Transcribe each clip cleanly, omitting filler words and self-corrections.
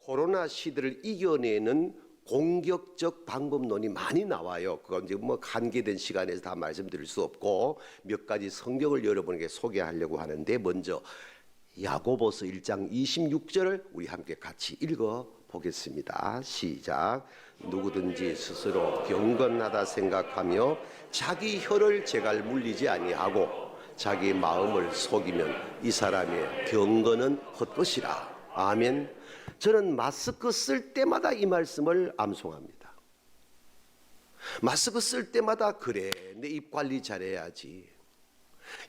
코로나 시대를 이겨내는 공격적 방법론이 많이 나와요. 그건 이제 뭐 한계된 시간에서 다 말씀드릴 수 없고 몇 가지 성경을 여러분에게 소개하려고 하는데, 먼저 야고보서 1장 26절을 우리 함께 같이 읽어 보겠습니다. 시작. 누구든지 스스로 경건하다 생각하며 자기 혀를 제갈 물리지 아니하고 자기 마음을 속이면 이 사람의 경건은 헛것이라. 아멘. 저는 마스크 쓸 때마다 이 말씀을 암송합니다. 마스크 쓸 때마다 그래, 내 입 관리 잘해야지.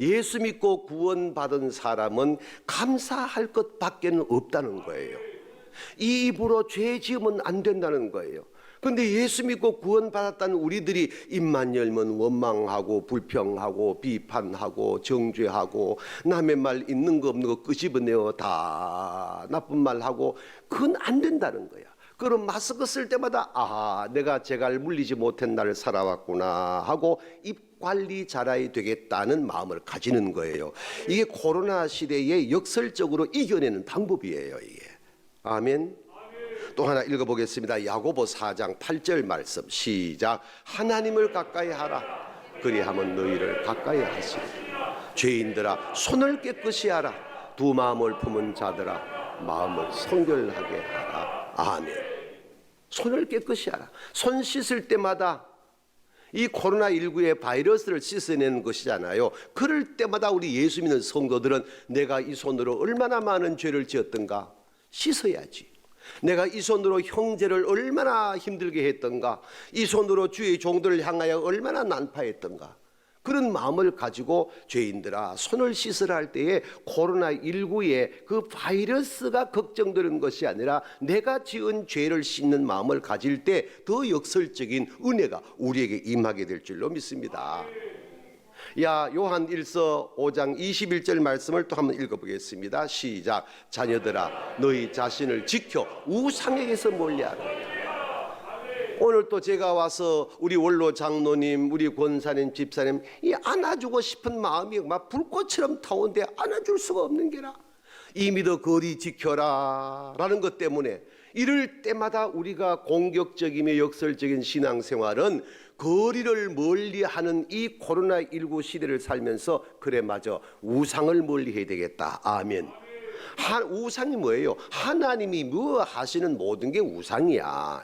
예수 믿고 구원받은 사람은 감사할 것밖에는 없다는 거예요. 이 입으로 죄 지으면 안 된다는 거예요. 그런데 예수 믿고 구원받았다는 우리들이 입만 열면 원망하고 불평하고 비판하고 정죄하고 남의 말 있는 거 없는 거 끄집어내어 다 나쁜 말하고, 그건 안 된다는 거야. 그럼 마스크 쓸 때마다 내가 제갈 물리지 못한 날을 살아왔구나 하고 입 관리 잘해야 되겠다는 마음을 가지는 거예요. 이게 코로나 시대에 역설적으로 이겨내는 방법이에요, 이게. 아멘. 또 하나 읽어보겠습니다. 야고보 4장 8절 말씀 시작. 하나님을 가까이 하라. 그리하면 너희를 가까이 하시리. 죄인들아 손을 깨끗이 하라. 두 마음을 품은 자들아 마음을 성결하게 하라. 아멘. 손을 깨끗이 하라. 손 씻을 때마다 이 코로나19의 바이러스를 씻어내는 것이잖아요. 그럴 때마다 우리 예수 믿는 성도들은 내가 이 손으로 얼마나 많은 죄를 지었던가 씻어야지. 내가 이 손으로 형제를 얼마나 힘들게 했던가, 이 손으로 주의 종들을 향하여 얼마나 난파했던가, 그런 마음을 가지고 죄인들아 손을 씻으라 할 때에 코로나19의 그 바이러스가 걱정되는 것이 아니라 내가 지은 죄를 씻는 마음을 가질 때 더 역설적인 은혜가 우리에게 임하게 될 줄로 믿습니다. 요한 1서 5장 21절 말씀을 또 한번 읽어보겠습니다. 시작. 자녀들아 너희 자신을 지켜 우상에게서 멀리하라. 오늘 또 제가 와서 우리 원로 장로님, 우리 권사님, 집사님 이 안아주고 싶은 마음이 막 불꽃처럼 타오는데 안아줄 수가 없는 게라. 이미 더 거리 지켜라 라는 것 때문에 이럴 때마다 우리가 공격적이며 역설적인 신앙생활은 거리를 멀리하는 이 코로나19 시대를 살면서 그래 맞아, 우상을 멀리해야 되겠다. 아멘. 우상이 뭐예요? 하나님이 뭐 하시는 모든 게 우상이야.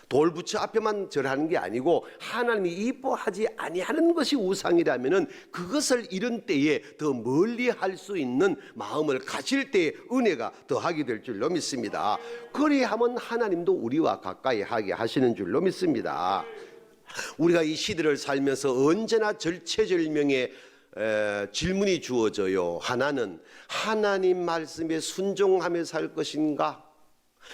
돌부처 앞에만 절하는 게 아니고 하나님이 이뻐하지 아니하는 것이 우상이라면은 그것을 이런 때에 더 멀리 할 수 있는 마음을 가질 때에 은혜가 더하게 될 줄로 믿습니다. 그리하면 하나님도 우리와 가까이 하게 하시는 줄로 믿습니다. 우리가 이 시대를 살면서 언제나 절체절명의 질문이 주어져요. 하나는 하나님 말씀에 순종하며 살 것인가?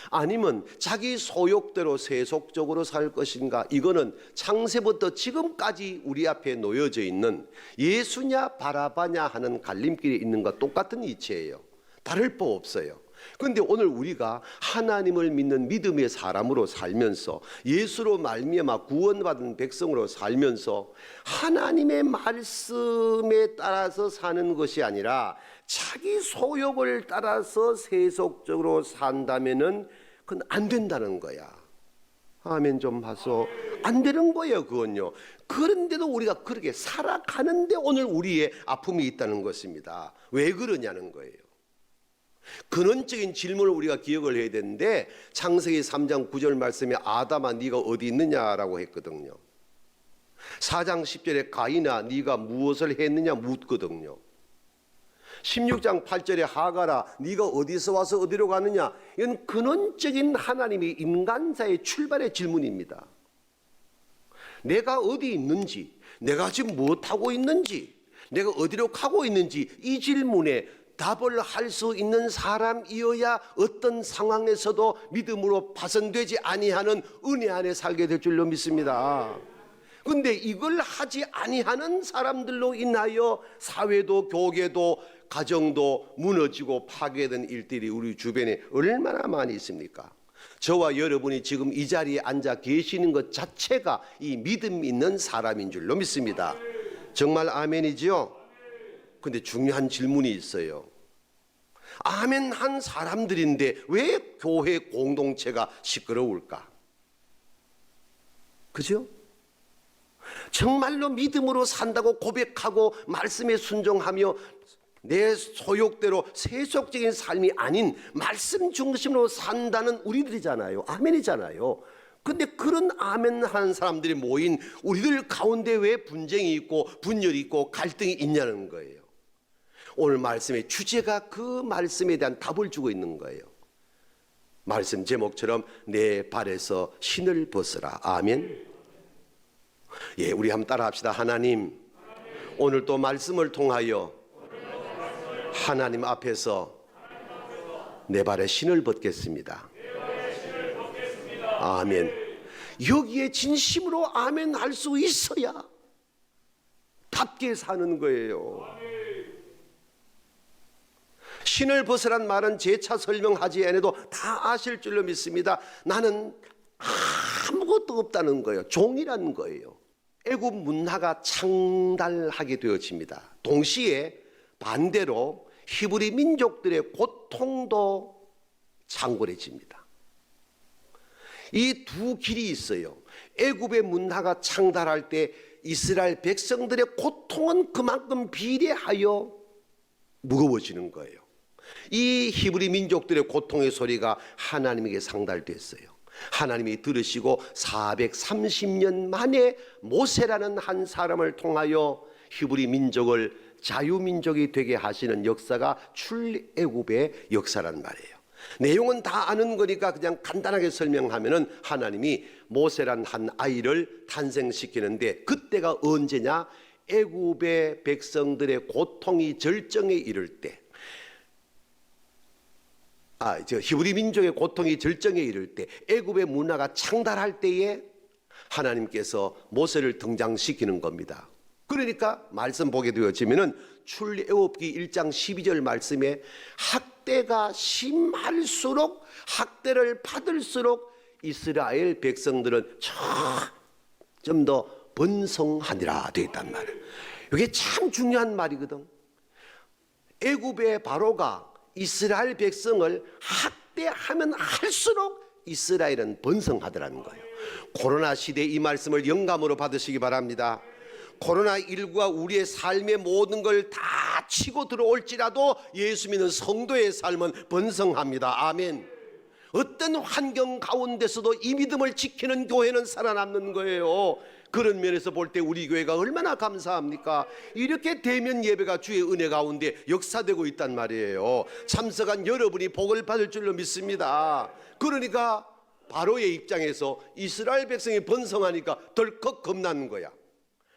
아니면 자기 소욕대로 세속적으로 살 것인가? 이거는 창세부터 지금까지 우리 앞에 놓여져 있는 예수냐 바라바냐 하는 갈림길에 있는 것과 똑같은 이치예요. 다를 바 없어요. 그런데 오늘 우리가 하나님을 믿는 믿음의 사람으로 살면서 예수로 말미암아 구원받은 백성으로 살면서 하나님의 말씀에 따라서 사는 것이 아니라 자기 소욕을 따라서 세속적으로 산다면은 그건 안 된다는 거야. 아멘 좀 하소. 안 되는 거예요, 그건요. 그런데도 우리가 그렇게 살아가는데 오늘 우리의 아픔이 있다는 것입니다. 왜 그러냐는 거예요. 근원적인 질문을 우리가 기억을 해야 되는데, 창세기 3장 9절 말씀에 아담아 네가 어디 있느냐라고 했거든요. 4장 10절에 가인아 네가 무엇을 했느냐 묻거든요. 16장 8절에 하가라 네가 어디서 와서 어디로 가느냐. 이건 근원적인 하나님의 인간사의 출발의 질문입니다. 내가 어디 있는지, 내가 지금 무엇하고 있는지, 내가 어디로 가고 있는지, 이 질문에 답을 할 수 있는 사람이어야 어떤 상황에서도 믿음으로 파손되지 아니하는 은혜 안에 살게 될 줄로 믿습니다. 그런데 이걸 하지 아니하는 사람들로 인하여 사회도 교계도 가정도 무너지고 파괴된 일들이 우리 주변에 얼마나 많이 있습니까? 저와 여러분이 지금 이 자리에 앉아 계시는 것 자체가 이 믿음 있는 사람인 줄로 믿습니다. 정말 아멘이지요? 근데 중요한 질문이 있어요. 아멘 한 사람들인데 왜 교회 공동체가 시끄러울까? 그죠? 정말로 믿음으로 산다고 고백하고 말씀에 순종하며 내 소욕대로 세속적인 삶이 아닌 말씀 중심으로 산다는 우리들이잖아요. 아멘이잖아요. 근데 그런 아멘 하는 사람들이 모인 우리들 가운데 왜 분쟁이 있고 분열이 있고 갈등이 있냐는 거예요. 오늘 말씀의 주제가 그 말씀에 대한 답을 주고 있는 거예요. 말씀 제목처럼 내 발에서 신을 벗으라. 아멘. 예, 우리 한번 따라 합시다. 하나님, 오늘 또 말씀을 통하여 하나님 앞에서 내 발에 신을 벗겠습니다. 아멘. 여기에 진심으로 아멘 할 수 있어야 답게 사는 거예요. 신을 벗으란 말은 재차 설명하지 않아도 다 아실 줄로 믿습니다. 나는 아무것도 없다는 거예요. 종이라는 거예요. 애굽 문화가 창달하게 되어집니다. 동시에 반대로 히브리 민족들의 고통도 창궐해집니다. 이 두 길이 있어요. 애굽의 문화가 창달할 때 이스라엘 백성들의 고통은 그만큼 비례하여 무거워지는 거예요. 이 히브리 민족들의 고통의 소리가 하나님에게 상달됐어요. 하나님이 들으시고 430년 만에 모세라는 한 사람을 통하여 히브리 민족을 자유민족이 되게 하시는 역사가 출애굽의 역사란 말이에요. 내용은 다 아는 거니까 그냥 간단하게 설명하면은 하나님이 모세란 한 아이를 탄생시키는데 그때가 언제냐? 애굽의 백성들의 고통이 절정에 이를 때, 히브리 민족의 고통이 절정에 이를 때, 애굽의 문화가 창달할 때에 하나님께서 모세를 등장시키는 겁니다. 그러니까 말씀 보게 되어지면은 출애굽기 1장 12절 말씀에 학대가 심할수록 학대를 받을수록 이스라엘 백성들은 좀 더 번성하니라 되어 있단 말이에요. 이게 참 중요한 말이거든. 애굽의 바로가 이스라엘 백성을 학대하면 할수록 이스라엘은 번성하더라는 거예요. 코로나 시대에 이 말씀을 영감으로 받으시기 바랍니다. 코로나19가 우리의 삶의 모든 걸 다 치고 들어올지라도 예수 믿는 성도의 삶은 번성합니다. 아멘. 어떤 환경 가운데서도 이 믿음을 지키는 교회는 살아남는 거예요. 그런 면에서 볼 때 우리 교회가 얼마나 감사합니까? 이렇게 대면 예배가 주의 은혜 가운데 역사되고 있단 말이에요. 참석한 여러분이 복을 받을 줄로 믿습니다. 그러니까 바로의 입장에서 이스라엘 백성이 번성하니까 덜컥 겁나는 거야.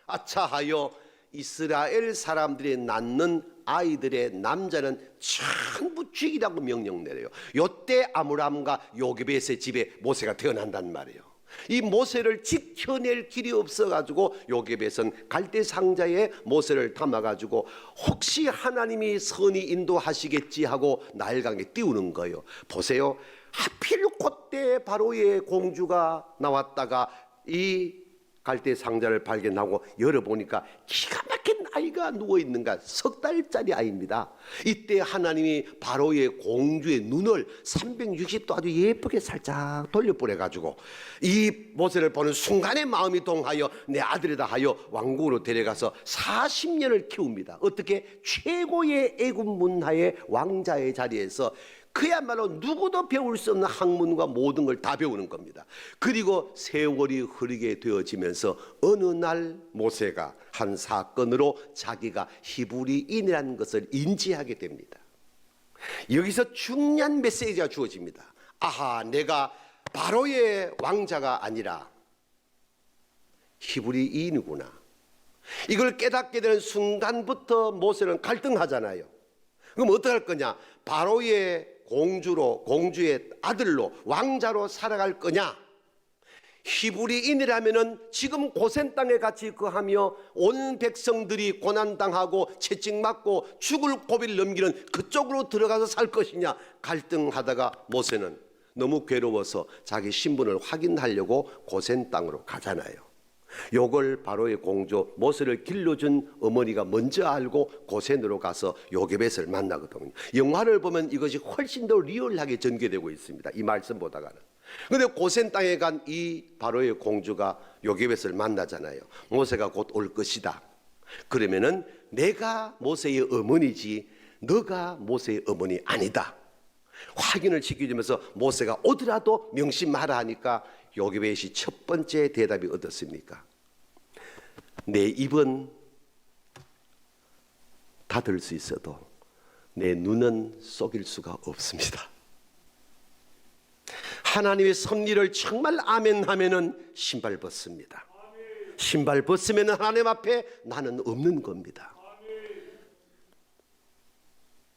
아차하여 이스라엘 사람들이 낳는 아이들의 남자는 전부 죽이라고 명령 내려요. 요때 아므람과 요게벳의 집에 모세가 태어난단 말이에요. 이 모세를 지켜낼 길이 없어가지고 요게벳은 갈대 상자에 모세를 담아가지고 혹시 하나님이 선히 인도하시겠지 하고 나일강에 띄우는 거예요. 보세요. 하필 그때 바로의 공주가 나왔다가 이 갈대 상자를 발견하고 열어보니까 기가 막힌 아이가 누워있는가. 3달짜리 아이입니다. 이때 하나님이 바로의 공주의 눈을 360도 아주 예쁘게 살짝 돌려보내가지고 이 모세를 보는 순간에 마음이 동하여 내 아들이다 하여 왕궁으로 데려가서 40년을 키웁니다. 어떻게? 최고의 애굽 문화의 왕자의 자리에서 그야말로 누구도 배울 수 없는 학문과 모든 걸 다 배우는 겁니다. 그리고 세월이 흐르게 되어지면서 어느 날 모세가 한 사건으로 자기가 히브리인이라는 것을 인지하게 됩니다. 여기서 중요한 메시지가 주어집니다. 아하, 내가 바로의 왕자가 아니라 히브리인이구나. 이걸 깨닫게 되는 순간부터 모세는 갈등하잖아요. 그럼 어떡할 거냐? 바로의 공주의 아들로 왕자로 살아갈 거냐? 히브리인이라면은 지금 고센 땅에 같이 거하며 온 백성들이 고난당하고 채찍맞고 죽을 고비를 넘기는 그쪽으로 들어가서 살 것이냐? 갈등하다가 모세는 너무 괴로워서 자기 신분을 확인하려고 고센 땅으로 가잖아요. 요걸 바로의 공주 모세를 길러준 어머니가 먼저 알고 고센으로 가서 요게벳을 만나거든요. 영화를 보면 이것이 훨씬 더 리얼하게 전개되고 있습니다. 이 말씀 보다가는. 그런데 고센 땅에 간 이 바로의 공주가 요게벳을 만나잖아요. 모세가 곧 올 것이다. 그러면은 내가 모세의 어머니지 너가 모세의 어머니 아니다. 확인을 시켜주면서 모세가 오더라도 명심하라 하니까 요게벳이 첫 번째 대답이 어떻습니까? 내 입은 닫을 수 있어도 내 눈은 속일 수가 없습니다. 하나님의 섭리를 정말 아멘 하면은 신발 벗습니다. 신발 벗으면 하나님 앞에 나는 없는 겁니다.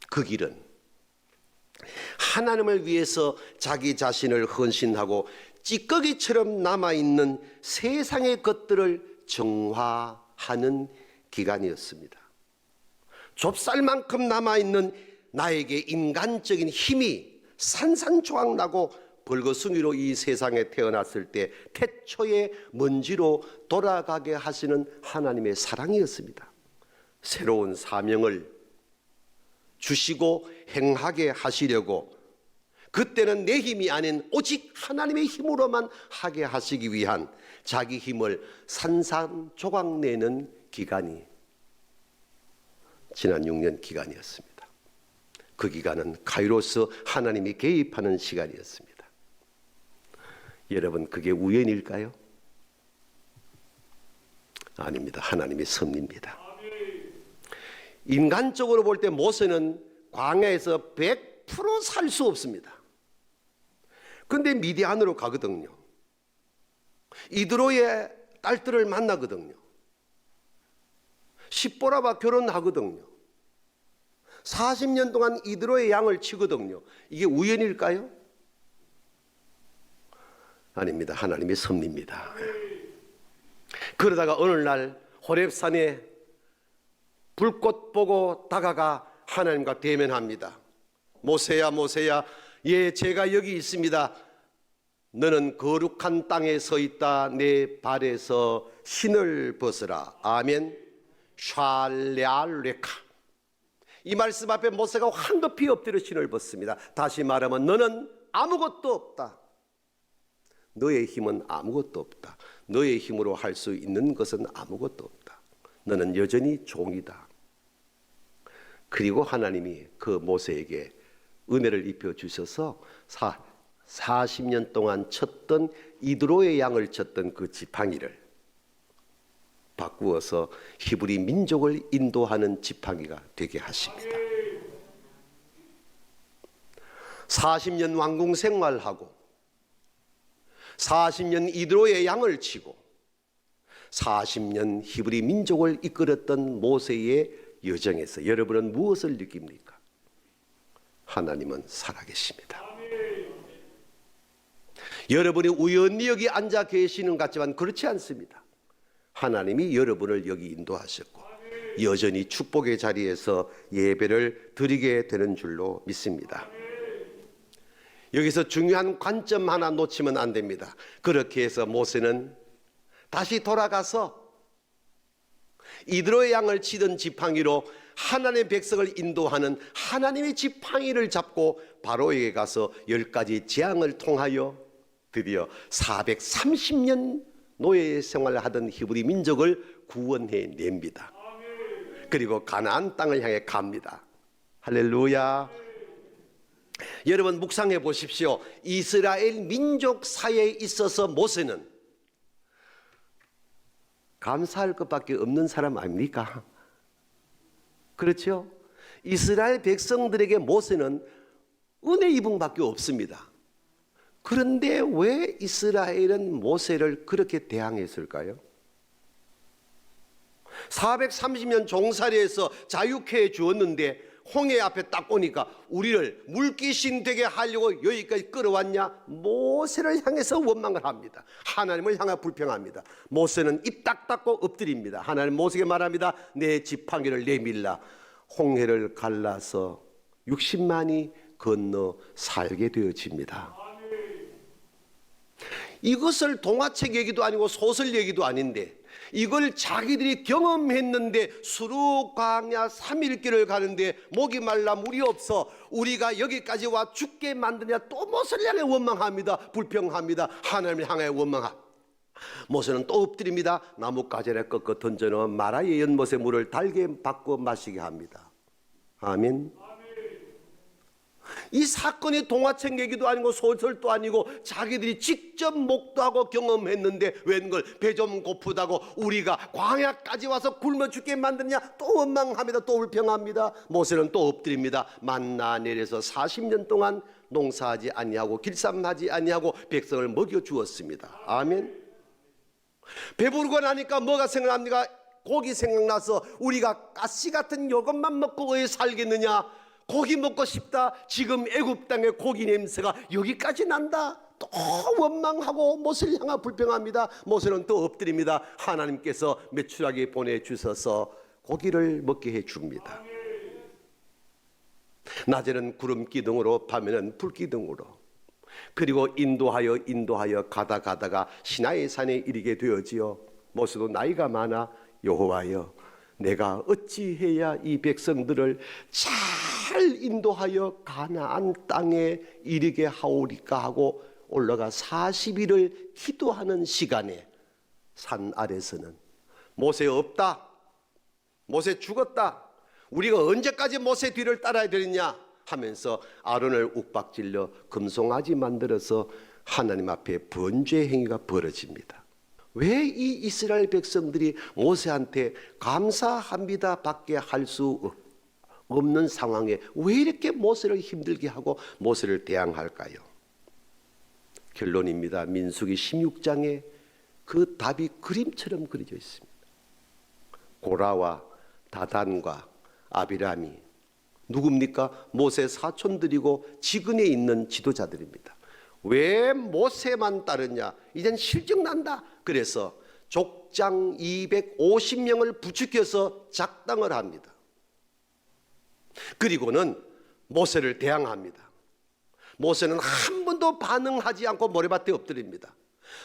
그 길은 하나님을 위해서 자기 자신을 헌신하고 찌꺼기처럼 남아있는 세상의 것들을 정화하는 기간이었습니다. 좁쌀만큼 남아있는 나에게 인간적인 힘이 산산조각나고 벌거숭이로 이 세상에 태어났을 때 태초의 먼지로 돌아가게 하시는 하나님의 사랑이었습니다. 새로운 사명을 주시고 행하게 하시려고 그때는 내 힘이 아닌 오직 하나님의 힘으로만 하게 하시기 위한 자기 힘을 산산조각내는 기간이 지난 6년 기간이었습니다. 그 기간은 카이로스 하나님이 개입하는 시간이었습니다. 여러분, 그게 우연일까요? 아닙니다. 하나님의 섭리입니다. 인간적으로 볼 때 모세는 광야에서 100% 살 수 없습니다. 그런데 미디안으로 가거든요. 이드로의 딸들을 만나거든요. 십보라와 결혼하거든요. 40년 동안 이드로의 양을 치거든요. 이게 우연일까요? 아닙니다. 하나님의 섭리입니다. 그러다가 어느 날 호렙산에 불꽃 보고 다가가 하나님과 대면합니다. 모세야 모세야, 예, 제가 여기 있습니다. 너는 거룩한 땅에 서 있다. 내 발에서 신을 벗으라. 아멘. 샬레알레카. 이 말씀 앞에 모세가 황급히 엎드려 신을 벗습니다. 다시 말하면 너는 아무것도 없다. 너의 힘은 아무것도 없다. 너의 힘으로 할 수 있는 것은 아무것도 없다. 너는 여전히 종이다. 그리고 하나님이 그 모세에게 은혜를 입혀 주셔서 40년 동안 쳤던 이드로의 양을 쳤던 그 지팡이를 바꾸어서 히브리 민족을 인도하는 지팡이가 되게 하십니다. 40년 왕궁 생활하고 40년 이드로의 양을 치고 40년 히브리 민족을 이끌었던 모세의 여정에서 여러분은 무엇을 느낍니까? 하나님은 살아계십니다. 여러분이 우연히 여기 앉아 계시는 것 같지만 그렇지 않습니다. 하나님이 여러분을 여기 인도하셨고 여전히 축복의 자리에서 예배를 드리게 되는 줄로 믿습니다. 여기서 중요한 관점 하나 놓치면 안 됩니다. 그렇게 해서 모세는 다시 돌아가서 이드로의 양을 치던 지팡이로 하나님의 백성을 인도하는 하나님의 지팡이를 잡고 바로에게 가서 10가지 재앙을 통하여 드디어 430년 노예 생활을 하던 히브리 민족을 구원해 냅니다. 그리고 가나안 땅을 향해 갑니다. 할렐루야. 여러분 묵상해 보십시오. 이스라엘 민족 사이에 있어서 모세는 감사할 것밖에 없는 사람 아닙니까? 그렇죠? 이스라엘 백성들에게 모세는 은혜 입은 밖에 없습니다. 그런데 왜 이스라엘은 모세를 그렇게 대항했을까요? 430년 종살이에서 자유케 해 주었는데 홍해 앞에 딱 오니까 우리를 물귀신 되게 하려고 여기까지 끌어왔냐? 모세를 향해서 원망을 합니다. 하나님을 향해 불평합니다. 모세는 입 딱 닫고 엎드립니다. 하나님 모세에게 말합니다. 내 지팡이를 내밀라. 홍해를 갈라서 60만이 건너 살게 되어집니다. 이것을 동화책 얘기도 아니고 소설 얘기도 아닌데 이걸 자기들이 경험했는데 수르 광야 3일길을 가는데 목이 말라 물이 없어 우리가 여기까지 와 죽게 만드냐 또 모세를 향해 원망합니다. 불평합니다. 하나님을 향해 원망합니다. 모세는 또 엎드립니다. 나뭇가지에 꺾어 던져놓은 마라의 연못의 물을 달게 바꿔 마시게 합니다. 아멘. 이 사건이 동화책 얘기도 아니고 소설도 아니고 자기들이 직접 목도하고 경험했는데 웬걸 배 좀 고프다고 우리가 광야까지 와서 굶어 죽게 만드냐 또 원망합니다. 또 불평합니다. 모세는 또 엎드립니다. 만나 내려서 40년 동안 농사하지 아니하고 길쌈하지 아니하고 백성을 먹여 주었습니다. 아멘. 배부르고 나니까 뭐가 생각납니까? 고기 생각나서 우리가 가시 같은 요것만 먹고 왜 살겠느냐? 고기 먹고 싶다. 지금 애굽 땅의 고기 냄새가 여기까지 난다. 또 원망하고 모세를 향해 불평합니다. 모세는 또 엎드립니다. 하나님께서 메추라기 보내주셔서 고기를 먹게 해줍니다. 낮에는 구름 기둥으로 밤에는 불 기둥으로 그리고 인도하여 가다가 시나이 산에 이르게 되어지요. 모세도 나이가 많아 여호와여 내가 어찌해야 이 백성들을 잘 인도하여 가나안 땅에 이르게 하오리까 하고 올라가 40일을 기도하는 시간에 산 아래서는 모세 없다. 모세 죽었다. 우리가 언제까지 모세 뒤를 따라야 되느냐 하면서 아론을 욱박질러 금송아지 만들어서 하나님 앞에 번죄 행위가 벌어집니다. 왜 이 이스라엘 백성들이 모세한테 감사합니다 밖에 할 수 없는 상황에 왜 이렇게 모세를 힘들게 하고 모세를 대항할까요? 결론입니다. 민수기 16장에 그 답이 그림처럼 그려져 있습니다. 고라와 다단과 아비람이 누굽니까? 모세 사촌들이고 지근에 있는 지도자들입니다. 왜 모세만 따르냐? 이젠 실증난다. 그래서 족장 250명을 부추겨서 작당을 합니다. 그리고는 모세를 대항합니다. 모세는 한 번도 반응하지 않고 모래밭에 엎드립니다.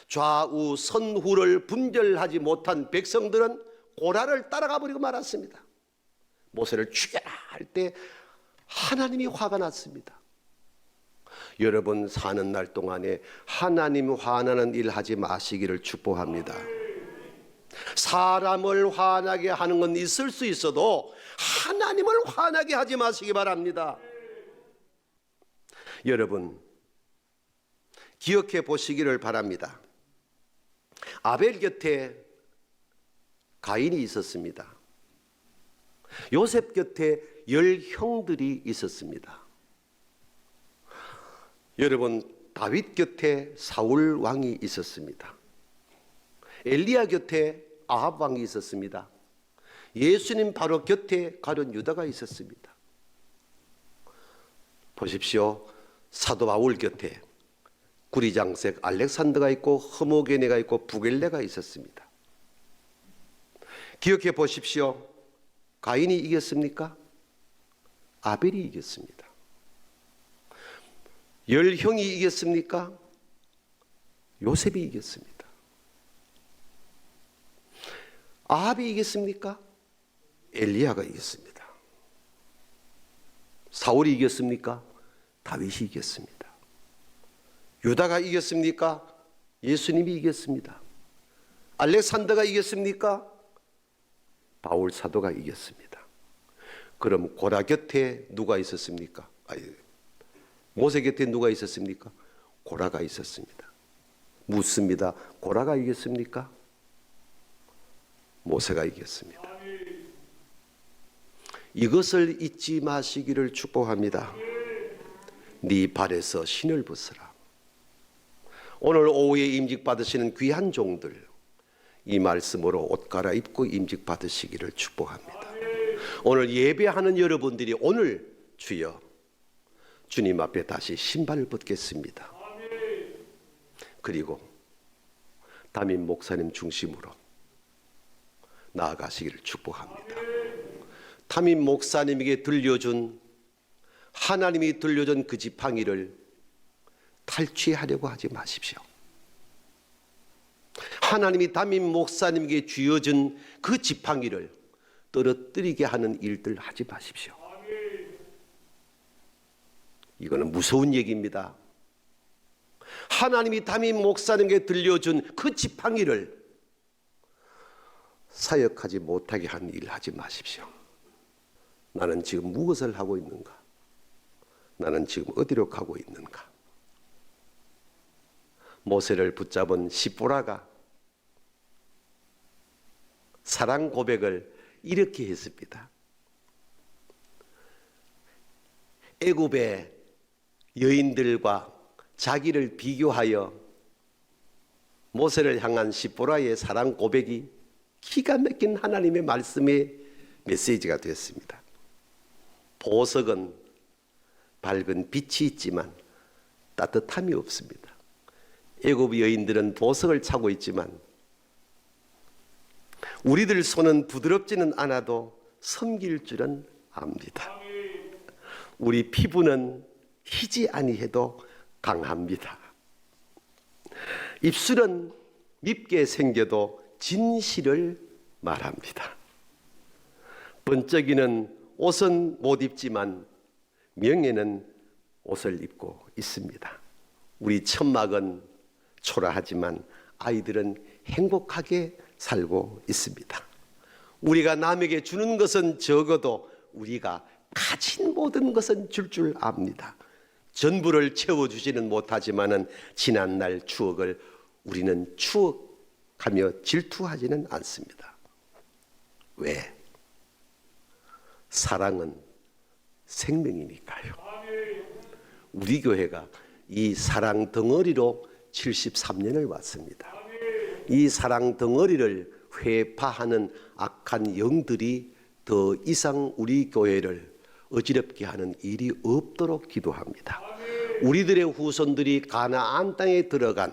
좌우 선후를 분별하지 못한 백성들은 고라를 따라가 버리고 말았습니다. 모세를 죽여라 할 때 하나님이 화가 났습니다. 여러분 사는 날 동안에 하나님 화나는 일 하지 마시기를 축복합니다. 사람을 화나게 하는 건 있을 수 있어도 하나님을 화나게 하지 마시기 바랍니다. 여러분 기억해 보시기를 바랍니다. 아벨 곁에 가인이 있었습니다. 요셉 곁에 10형들이 있었습니다. 여러분 다윗 곁에 사울 왕이 있었습니다. 엘리야 곁에 아합 왕이 있었습니다. 예수님 바로 곁에 가룟 유다가 있었습니다. 보십시오. 사도 바울 곁에 구리장색 알렉산더가 있고 허모게네가 있고 부겔레가 있었습니다. 기억해 보십시오. 가인이 이겼습니까? 아벨이 이겼습니다. 10형이 이겼습니까? 요셉이 이겼습니다. 아합이 이겼습니까? 엘리야가 이겼습니다. 사울이 이겼습니까? 다윗이 이겼습니다. 유다가 이겼습니까? 예수님이 이겼습니다. 알렉산더가 이겼습니까? 바울 사도가 이겼습니다. 그럼 고라 곁에 누가 있었습니까? 모세 곁에 누가 있었습니까? 고라가 있었습니다. 묻습니다. 고라가 이겼습니까? 모세가 이겼습니다. 이것을 잊지 마시기를 축복합니다. 네 발에서 신을 벗으라. 오늘 오후에 임직 받으시는 귀한 종들 이 말씀으로 옷 갈아입고 임직 받으시기를 축복합니다. 오늘 예배하는 여러분들이 오늘 주여 주님 앞에 다시 신발을 벗겠습니다. 그리고 담임 목사님 중심으로 나아가시기를 축복합니다. 담임 목사님에게 들려준 하나님이 들려준 그 지팡이를 탈취하려고 하지 마십시오. 하나님이 담임 목사님에게 쥐어준 그 지팡이를 떨어뜨리게 하는 일들 하지 마십시오. 이거는 무서운 얘기입니다. 하나님이 담임 목사님에게 들려준 그 지팡이를 사역하지 못하게 하는 일 하지 마십시오. 나는 지금 무엇을 하고 있는가? 나는 지금 어디로 가고 있는가? 모세를 붙잡은 시보라가 사랑 고백을 이렇게 했습니다. 애굽의 여인들과 자기를 비교하여 모세를 향한 시보라의 사랑 고백이 기가 막힌 하나님의 말씀의 메시지가 되었습니다. 보석은 밝은 빛이 있지만 따뜻함이 없습니다. 애굽 여인들은 보석을 차고 있지만 우리들 손은 부드럽지는 않아도 섬길 줄은 압니다. 우리 피부는 희지 아니해도 강합니다. 입술은 밉게 생겨도 진실을 말합니다. 번쩍이는 옷은 못 입지만 명예는 옷을 입고 있습니다. 우리 천막은 초라하지만 아이들은 행복하게 살고 있습니다. 우리가 남에게 주는 것은 적어도 우리가 가진 모든 것은 줄 압니다. 전부를 채워주지는 못하지만은 지난날 추억을 우리는 추억하며 질투하지는 않습니다. 왜? 사랑은 생명이니까요. 우리 교회가 이 사랑 덩어리로 73년을 왔습니다. 이 사랑 덩어리를 회파하는 악한 영들이 더 이상 우리 교회를 어지럽게 하는 일이 없도록 기도합니다. 우리들의 후손들이 가나안 땅에 들어간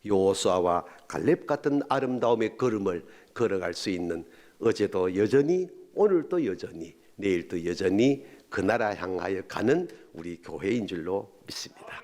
여호수아와 갈렙 같은 아름다움의 걸음을 걸어갈 수 있는, 어제도 여전히 오늘도 여전히 내일도 여전히 그 나라 향하여 가는 우리 교회인 줄로 믿습니다.